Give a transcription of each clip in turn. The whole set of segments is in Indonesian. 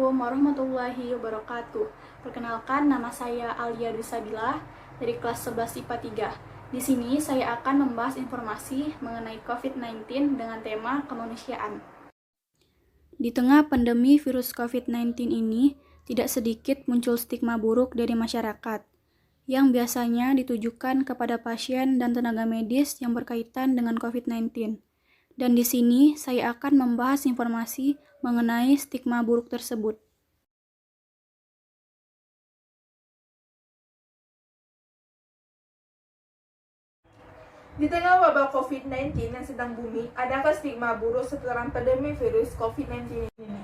Assalamualaikum warahmatullahi wabarakatuh. Perkenalkan, nama saya Alia Dusabila dari kelas 11 IPA 3. Di sini saya akan membahas informasi mengenai COVID-19 dengan tema kemanusiaan. Di tengah pandemi virus COVID-19 ini, tidak sedikit muncul stigma buruk dari masyarakat, yang biasanya ditujukan kepada pasien dan tenaga medis yang berkaitan dengan COVID-19. Dan di sini saya akan membahas informasi mengenai stigma buruk tersebut. Di tengah wabah COVID-19 yang sedang booming, adakah stigma buruk setelah pandemi virus COVID-19 ini?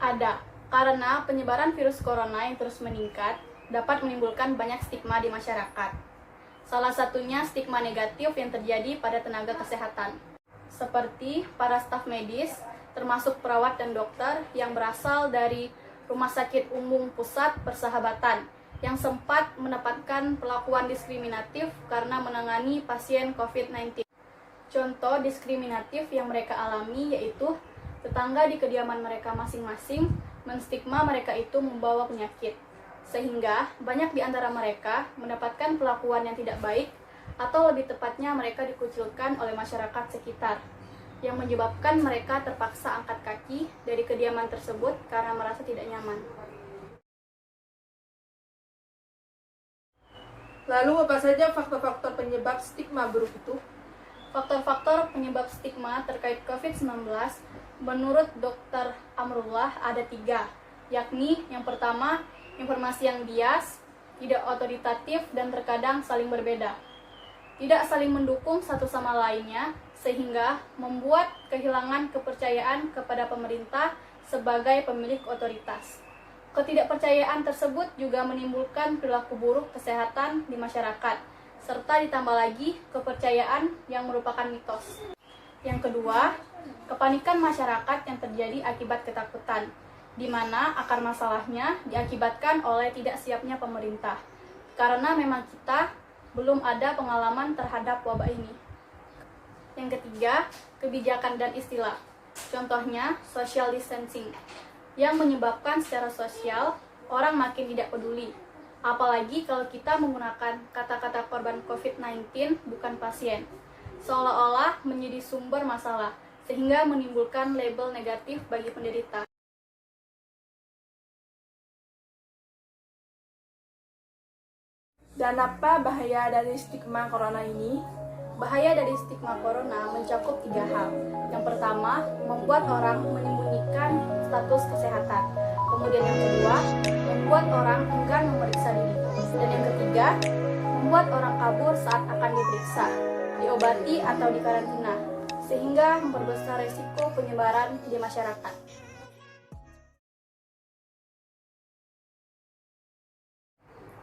Ada, karena penyebaran virus corona yang terus meningkat dapat menimbulkan banyak stigma di masyarakat. Salah satunya stigma negatif yang terjadi pada tenaga kesehatan, seperti para staf medis, termasuk perawat dan dokter yang berasal dari Rumah Sakit Umum Pusat Persahabatan, yang sempat mendapatkan perlakuan diskriminatif karena menangani pasien COVID-19. Contoh diskriminatif yang mereka alami yaitu tetangga di kediaman mereka masing-masing menstigma mereka itu membawa penyakit, sehingga banyak di antara mereka mendapatkan perlakuan yang tidak baik atau lebih tepatnya mereka dikucilkan oleh masyarakat sekitar, yang menyebabkan mereka terpaksa angkat kaki dari kediaman tersebut karena merasa tidak nyaman. Lalu apa saja faktor-faktor penyebab stigma buruk itu? Faktor-faktor penyebab stigma terkait COVID-19 menurut Dr. Amrullah ada 3, yakni yang pertama, informasi yang bias, tidak otoritatif, dan terkadang saling berbeda. Tidak saling mendukung satu sama lainnya, sehingga membuat kehilangan kepercayaan kepada pemerintah sebagai pemilik otoritas. Ketidakpercayaan tersebut juga menimbulkan perilaku buruk kesehatan di masyarakat, serta ditambah lagi kepercayaan yang merupakan mitos. Yang kedua, kepanikan masyarakat yang terjadi akibat ketakutan, di mana akar masalahnya diakibatkan oleh tidak siapnya pemerintah, karena memang kita belum ada pengalaman terhadap wabah ini. Yang ketiga, kebijakan dan istilah. Contohnya, social distancing, yang menyebabkan secara sosial orang makin tidak peduli. Apalagi kalau kita menggunakan kata-kata korban COVID-19 bukan pasien, seolah-olah menjadi sumber masalah, sehingga menimbulkan label negatif bagi penderita. Dan apa bahaya dari stigma corona ini? Bahaya dari stigma corona mencakup 3 hal. Yang pertama, membuat orang menyembunyikan status kesehatan. Kemudian yang kedua, membuat orang enggan memeriksa diri. Dan yang ketiga, membuat orang kabur saat akan diperiksa, diobati atau dikarantina, sehingga memperbesar risiko penyebaran di masyarakat.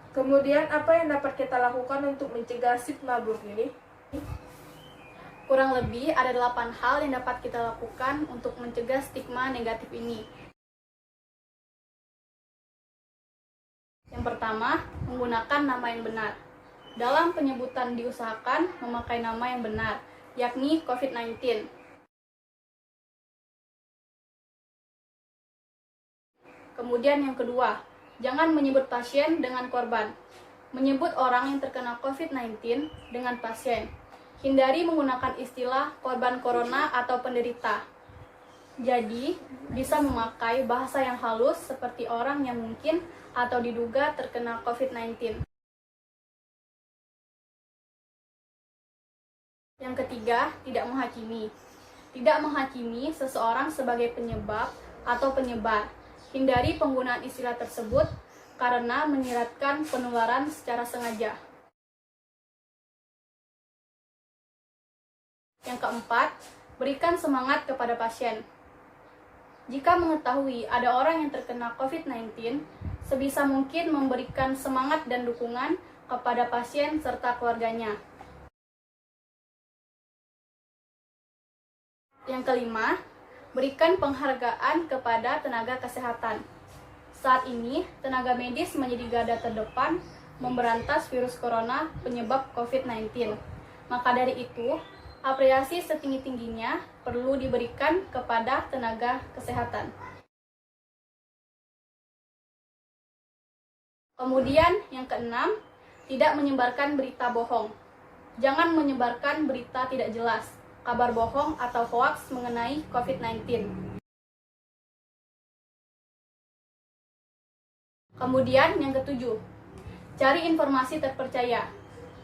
Kemudian apa yang dapat kita lakukan untuk mencegah stigma buruk ini? Kurang lebih ada 8 hal yang dapat kita lakukan untuk mencegah stigma negatif ini. Yang pertama, menggunakan nama yang benar. Dalam penyebutan diusahakan memakai nama yang benar, yakni COVID-19. Kemudian yang kedua, jangan menyebut pasien dengan korban. Menyebut orang yang terkena COVID-19 dengan pasien. Hindari menggunakan istilah korban corona atau penderita. Jadi, bisa memakai bahasa yang halus seperti orang yang mungkin atau diduga terkena COVID-19. Yang ketiga, tidak menghakimi. Tidak menghakimi seseorang sebagai penyebab atau penyebar. Hindari penggunaan istilah tersebut karena menyiratkan penularan secara sengaja. Yang keempat, berikan semangat kepada pasien. Jika mengetahui ada orang yang terkena COVID-19, sebisa mungkin memberikan semangat dan dukungan kepada pasien serta keluarganya. Yang kelima, berikan penghargaan kepada tenaga kesehatan. Saat ini, tenaga medis menjadi garda terdepan memberantas virus corona penyebab COVID-19. Maka dari itu, apresiasi setinggi-tingginya perlu diberikan kepada tenaga kesehatan. Kemudian yang keenam, tidak menyebarkan berita bohong. Jangan menyebarkan berita tidak jelas, kabar bohong atau hoaks mengenai COVID-19. Kemudian yang ketujuh, cari informasi terpercaya.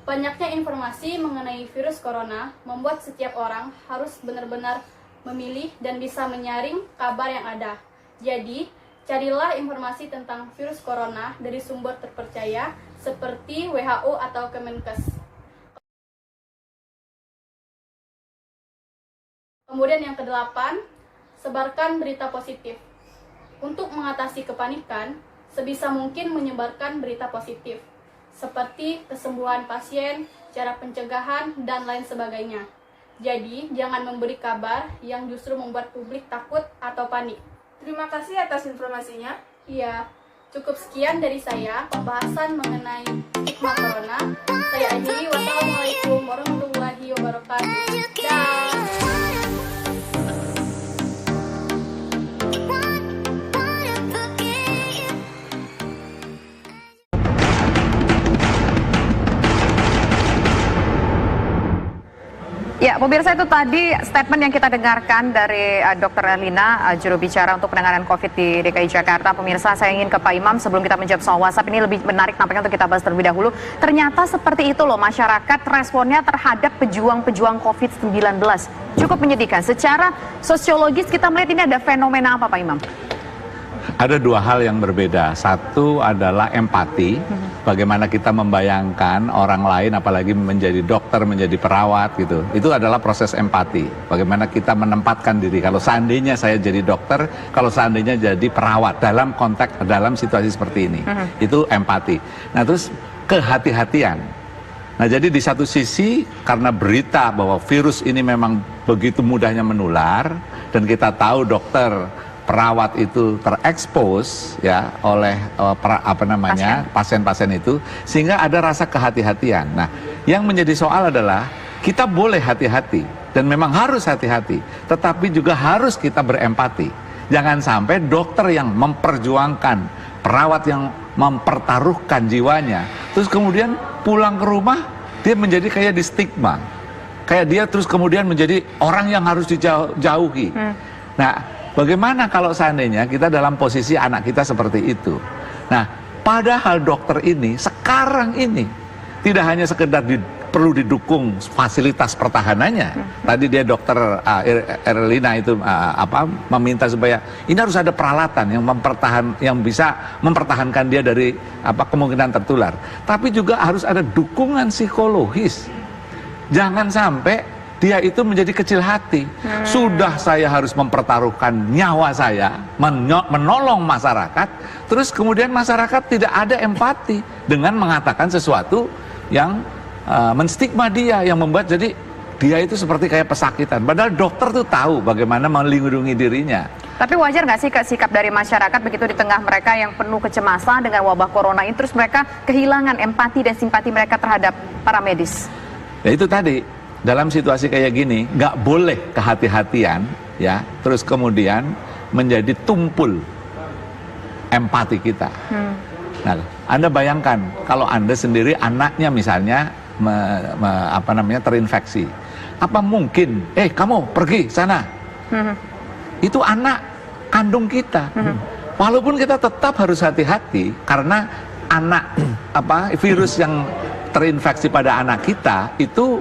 Banyaknya informasi mengenai virus corona membuat setiap orang harus benar-benar memilih dan bisa menyaring kabar yang ada. Jadi, carilah informasi tentang virus corona dari sumber terpercaya seperti WHO atau Kemenkes. Kemudian yang kedelapan, sebarkan berita positif. Untuk mengatasi kepanikan, sebisa mungkin menyebarkan berita positif, seperti kesembuhan pasien, cara pencegahan, dan lain sebagainya. Jadi, jangan memberi kabar yang justru membuat publik takut atau panik. Terima kasih atas informasinya. Iya, cukup sekian dari saya pembahasan mengenai stigma corona. Saya akhiri. Wassalamualaikum warahmatullahi wabarakatuh. Dah. Ya, pemirsa, itu tadi statement yang kita dengarkan dari Dr. Erlina, juru bicara untuk penanganan COVID di DKI Jakarta. Pemirsa, saya ingin ke Pak Imam sebelum kita menjawab soal WhatsApp. Ini lebih menarik nampaknya untuk kita bahas terlebih dahulu. Ternyata seperti itu loh masyarakat responnya terhadap pejuang-pejuang COVID-19. Cukup menyedihkan. Secara sosiologis kita melihat ini ada fenomena apa, Pak Imam? Ada dua hal yang berbeda. Satu adalah empati, bagaimana kita membayangkan orang lain, apalagi menjadi dokter, menjadi perawat gitu. Itu adalah proses empati. Bagaimana kita menempatkan diri. Kalau seandainya saya jadi dokter, kalau seandainya jadi perawat dalam konteks, dalam situasi seperti ini, itu empati. Nah, terus kehati-hatian. Nah, jadi di satu sisi karena berita bahwa virus ini memang begitu mudahnya menular, dan kita tahu dokter, perawat itu terekspos ya oleh pasien-pasien itu, sehingga ada rasa kehati-hatian. Nah, yang menjadi soal adalah kita boleh hati-hati dan memang harus hati-hati, tetapi juga harus kita berempati. Jangan sampai dokter yang memperjuangkan, perawat yang mempertaruhkan jiwanya, terus kemudian pulang ke rumah dia menjadi kayak di stigma, kayak dia terus kemudian menjadi orang yang harus dijauhi. Nah, bagaimana kalau seandainya kita dalam posisi anak kita seperti itu? Nah, padahal dokter ini sekarang ini tidak hanya sekedar perlu didukung fasilitas pertahanannya. Tadi dia dokter Erlina itu meminta supaya ini harus ada peralatan yang bisa mempertahankan dia dari kemungkinan tertular. Tapi juga harus ada dukungan psikologis. Jangan sampai dia itu menjadi kecil hati. Sudah saya harus mempertaruhkan nyawa saya, menolong masyarakat, terus kemudian masyarakat tidak ada empati dengan mengatakan sesuatu yang menstigma dia, yang membuat jadi dia itu seperti kayak pesakitan. Padahal dokter tuh tahu bagaimana melindungi dirinya. Tapi wajar nggak sih sikap dari masyarakat begitu di tengah mereka yang penuh kecemasan dengan wabah corona ini, terus mereka kehilangan empati dan simpati mereka terhadap para medis? Ya itu tadi, dalam situasi kayak gini nggak boleh kehati-hatian ya, terus kemudian menjadi tumpul empati kita. Nah, Anda bayangkan kalau Anda sendiri anaknya misalnya terinfeksi, apa mungkin kamu pergi sana? Itu anak kandung kita. Walaupun kita tetap harus hati-hati karena anak virus yang terinfeksi pada anak kita itu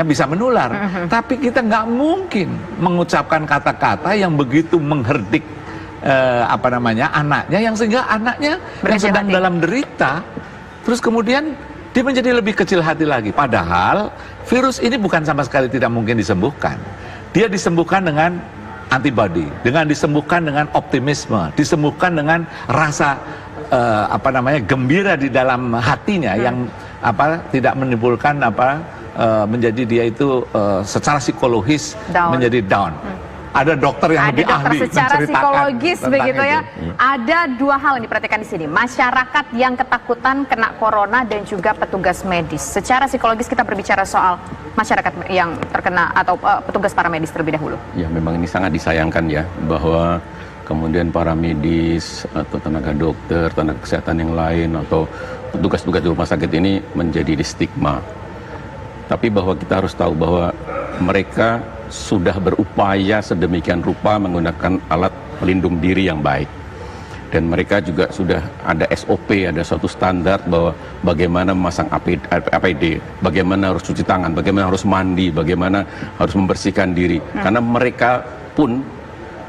bisa menular. Tapi kita nggak mungkin mengucapkan kata-kata yang begitu mengherdik anaknya, yang sehingga anaknya yang sedang dalam derita, terus kemudian dia menjadi lebih kecil hati lagi. Padahal virus ini bukan sama sekali tidak mungkin disembuhkan. Dia disembuhkan dengan antibody, dengan disembuhkan dengan optimisme, disembuhkan dengan rasa gembira di dalam hatinya yang tidak menimbulkan menjadi dia itu secara psikologis menjadi down. Ada dokter yang lebih ahli secara psikologis begitu ya. itu. Ada dua hal yang diperhatikan di sini. Masyarakat yang ketakutan kena corona dan juga petugas medis. Secara psikologis kita berbicara soal masyarakat yang terkena atau petugas para medis terlebih dahulu. Ya, memang ini sangat disayangkan ya bahwa kemudian para medis atau tenaga dokter, tenaga kesehatan yang lain atau petugas-petugas di rumah sakit ini menjadi stigma. Tapi bahwa kita harus tahu bahwa mereka sudah berupaya sedemikian rupa menggunakan alat pelindung diri yang baik. Dan mereka juga sudah ada SOP, ada suatu standar bahwa bagaimana memasang APD, bagaimana harus cuci tangan, bagaimana harus mandi, bagaimana harus membersihkan diri. Karena mereka pun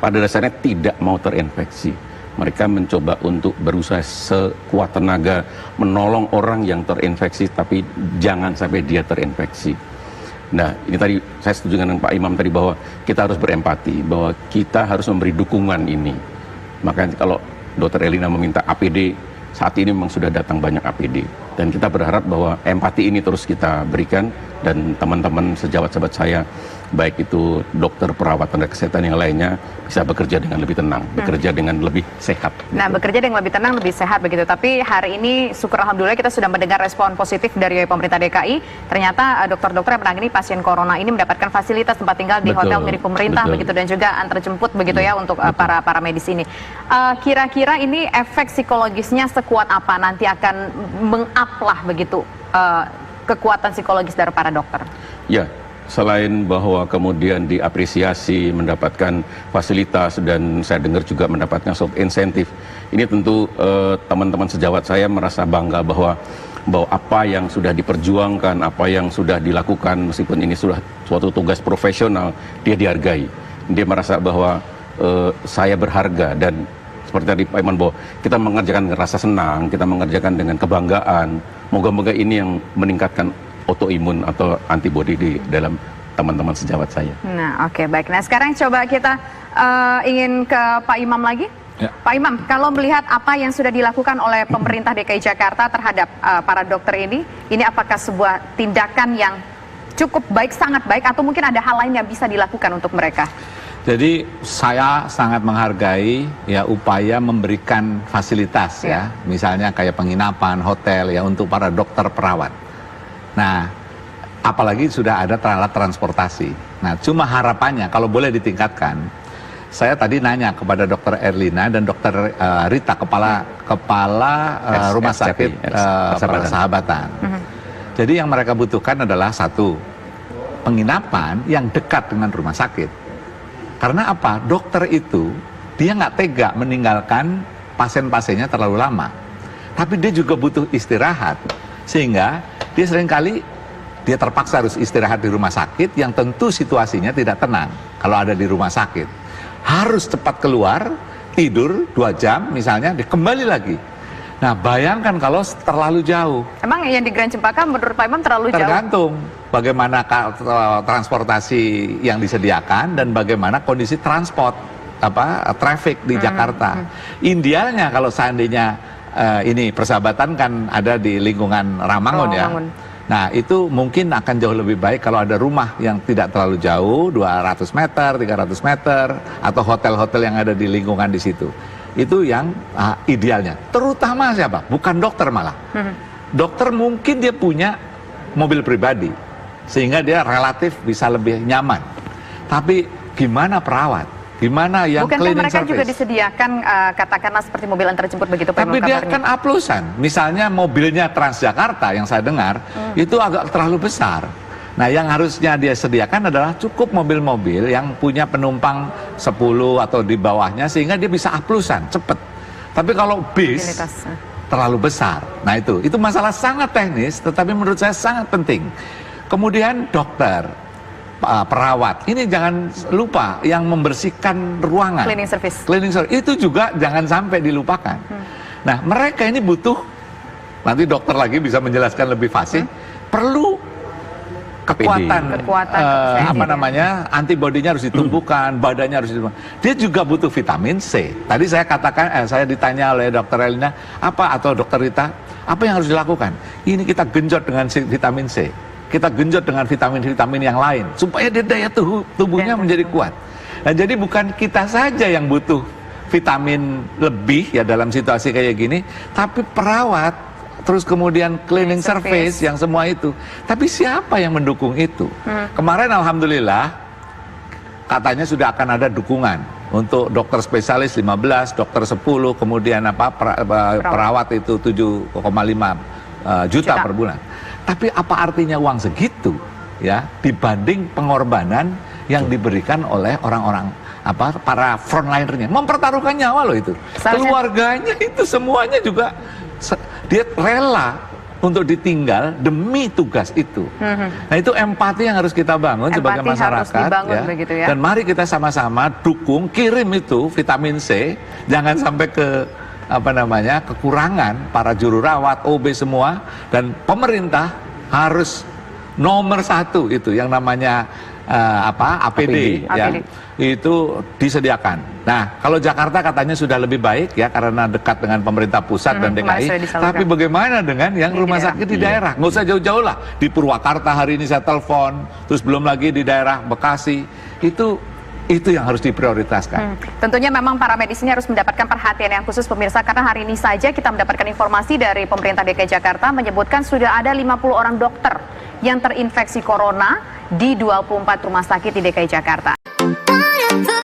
pada dasarnya tidak mau terinfeksi. Mereka mencoba untuk berusaha sekuat tenaga menolong orang yang terinfeksi, tapi jangan sampai dia terinfeksi. Nah, ini tadi saya setuju dengan Pak Imam tadi bahwa kita harus berempati, bahwa kita harus memberi dukungan ini. Makanya kalau Dr. Erlina meminta APD, saat ini memang sudah datang banyak APD. Dan kita berharap bahwa empati ini terus kita berikan, dan teman-teman sejawat-sejawat saya, baik itu dokter, perawat, tenaga kesehatan yang lainnya, bisa bekerja dengan lebih tenang, bekerja dengan lebih sehat. Nah, bekerja dengan lebih tenang, lebih sehat begitu. Tapi hari ini, syukur alhamdulillah kita sudah mendengar respon positif dari pemerintah DKI. Ternyata dokter-dokter yang menangani pasien corona ini mendapatkan fasilitas tempat tinggal di hotel milik pemerintah begitu, dan juga antar jemput begitu ya untuk para medis ini. Kira-kira ini efek psikologisnya sekuat apa nanti akan menguplah begitu kekuatan psikologis dari para dokter? Ya, selain bahwa kemudian diapresiasi, mendapatkan fasilitas, dan saya dengar juga mendapatkan soft insentif, ini tentu teman-teman sejawat saya merasa bangga bahwa apa yang sudah diperjuangkan, apa yang sudah dilakukan, meskipun ini sudah suatu tugas profesional, dia dihargai. Dia merasa bahwa saya berharga, dan seperti tadi Pak Iman, bahwa kita mengerjakan dengan rasa senang, kita mengerjakan dengan kebanggaan. Moga-moga ini yang meningkatkan autoimun atau antibodi di dalam teman-teman sejawat saya. Nah, oke, baik. Nah, sekarang coba kita ingin ke Pak Imam lagi. Ya. Pak Imam, kalau melihat apa yang sudah dilakukan oleh pemerintah DKI Jakarta terhadap para dokter ini apakah sebuah tindakan yang cukup baik, sangat baik, atau mungkin ada hal lain yang bisa dilakukan untuk mereka? Jadi saya sangat menghargai ya upaya memberikan fasilitas ya, misalnya kayak penginapan, hotel ya untuk para dokter perawat. Nah, apalagi sudah ada alat transportasi. Nah, cuma harapannya kalau boleh ditingkatkan. Saya tadi nanya kepada Dr. Erlina dan Dr. Rita, kepala rumah sakit Persahabatan. Jadi yang mereka butuhkan adalah satu, penginapan yang dekat dengan rumah sakit. Karena apa? Dokter itu dia nggak tega meninggalkan pasien-pasiennya terlalu lama. Tapi dia juga butuh istirahat. Sehingga dia seringkali dia terpaksa harus istirahat di rumah sakit yang tentu situasinya tidak tenang. Kalau ada di rumah sakit, harus cepat keluar, tidur 2 jam misalnya, dia kembali lagi. Nah, bayangkan kalau terlalu jauh. Emang yang di Grand Cempaka menurut Pak Imam terlalu jauh? Tergantung bagaimana transportasi yang disediakan dan bagaimana kondisi traffic di Jakarta. Idealnya kalau seandainya ini Persahabatan kan ada di lingkungan Ramangun ya. Nah, itu mungkin akan jauh lebih baik kalau ada rumah yang tidak terlalu jauh, 200 meter, 300 meter, atau hotel-hotel yang ada di lingkungan di situ. Itu yang idealnya. Terutama siapa? Bukan dokter malah. Dokter mungkin dia punya mobil pribadi, sehingga dia relatif bisa lebih nyaman. Tapi gimana perawat? Gimana yang cleaning service? Bukankah mereka juga disediakan katakanlah seperti mobil antar jemput begitu? Tapi dia kan aplusan. Misalnya mobilnya Transjakarta yang saya dengar, itu agak terlalu besar. Nah, yang harusnya dia sediakan adalah cukup mobil-mobil yang punya penumpang 10 atau di bawahnya, sehingga dia bisa aplusan, cepet. Tapi kalau bis terlalu besar, nah itu masalah sangat teknis, tetapi menurut saya sangat penting. Kemudian dokter, perawat, ini jangan lupa yang membersihkan ruangan. Cleaning service. Itu juga jangan sampai dilupakan. Nah, mereka ini butuh, nanti dokter lagi bisa menjelaskan lebih fasih, perlu kekuatan antibodinya harus ditumbuhkan, badannya harus ditumbuhkan. Dia juga butuh vitamin C. Tadi saya katakan, saya ditanya oleh Dr. Erlina, atau Dr. Rita, apa yang harus dilakukan? Ini kita genjot dengan vitamin C, kita genjot dengan vitamin-vitamin yang lain, supaya dia daya tubuhnya menjadi kuat. Nah, jadi bukan kita saja yang butuh vitamin lebih ya dalam situasi kayak gini, tapi perawat, terus kemudian cleaning service yang semua itu. Tapi siapa yang mendukung itu? Kemarin alhamdulillah katanya sudah akan ada dukungan Untuk dokter spesialis 15, dokter 10, kemudian perawat itu 7,5 juta per bulan. Tapi apa artinya uang segitu ya dibanding pengorbanan yang diberikan oleh orang-orang para frontlinernya, mempertaruhkan nyawa loh itu. Keluarganya itu semuanya juga dia rela untuk ditinggal demi tugas itu. Nah, itu empati yang harus kita bangun sebagai masyarakat ya. Dan mari kita sama-sama dukung, kirim itu vitamin C, jangan sampai kekurangan para juru rawat, OB semua, dan pemerintah harus nomor 1 itu yang namanya APD ya. Itu disediakan. Nah, kalau Jakarta katanya sudah lebih baik ya karena dekat dengan pemerintah pusat dan DKI. Tapi bagaimana dengan yang rumah sakit di daerah? Nggak usah jauh-jauh lah. Di Purwakarta hari ini saya telepon, terus belum lagi di daerah Bekasi. Itu yang harus diprioritaskan. Tentunya memang para medis ini harus mendapatkan perhatian yang khusus pemirsa, karena hari ini saja kita mendapatkan informasi dari pemerintah DKI Jakarta menyebutkan sudah ada 50 orang dokter yang terinfeksi corona di 24 rumah sakit di DKI Jakarta.